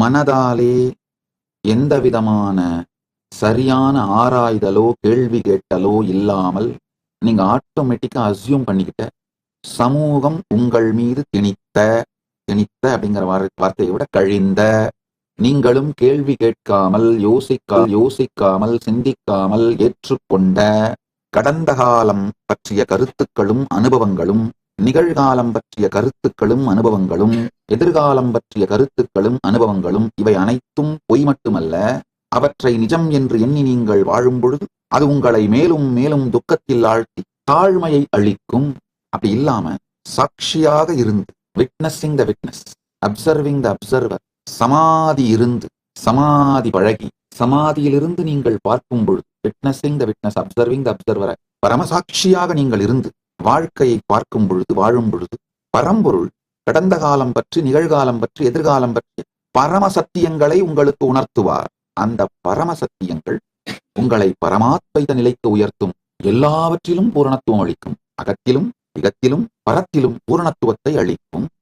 மனதாலே எந்த விதமான சரியான ஆராய்தலோ கேள்வி கேட்டலோ இல்லாமல் நீங்க ஆட்டோமேட்டிக்கா அசியூம் பண்ணிக்கிட்ட சமூகம் உங்கள் மீது திணித்த திணித்த அப்படிங்கிற வார்த்தையை விட கழிந்த, நீங்களும் கேள்வி கேட்காமல் யோசிக்காமல் சிந்திக்காமல் ஏற்றுக்கொண்ட கடந்த காலம் பற்றிய கருத்துக்களும் அனுபவங்களும், நிகழ்காலம் பற்றிய கருத்துக்களும் அனுபவங்களும், எதிர்காலம் பற்றிய கருத்துக்களும் அனுபவங்களும், இவை அனைத்தும் பொய் மட்டுமல்ல, அவற்றை நிஜம் என்று எண்ணி நீங்கள் வாழும் பொழுது அது உங்களை மேலும் மேலும் துக்கத்தில் ஆழ்த்தி தாழ்மையை அளிக்கும். அப்படி இல்லாம சாட்சியாக இருந்து, witnessing the witness, observing the observer, சமாதி இருந்து, சமாதி பழகி, சமாதியிலிருந்து நீங்கள் பார்க்கும் பொழுது, witnessing the witness, observing the அப்சர்வரை, பரமசாட்சியாக நீங்கள் இருந்து வாழ்க்கையை பார்க்கும் பொழுது, வாழும் பொழுது, பரம்பொருள் கடந்த காலம் பற்றி, நிகழ்காலம் பற்றி, எதிர்காலம் பற்றி பரம சத்தியங்களை உங்களுக்கு உணர்த்துவார். அந்த பரம சத்தியங்கள் உங்களை பரமாத்வைத நிலைக்கு உயர்த்தும். எல்லாவற்றிலும் பூரணத்துவம் அளிக்கும். அகத்திலும், இகத்திலும், பரத்திலும் பூரணத்துவத்தை அளிக்கும்.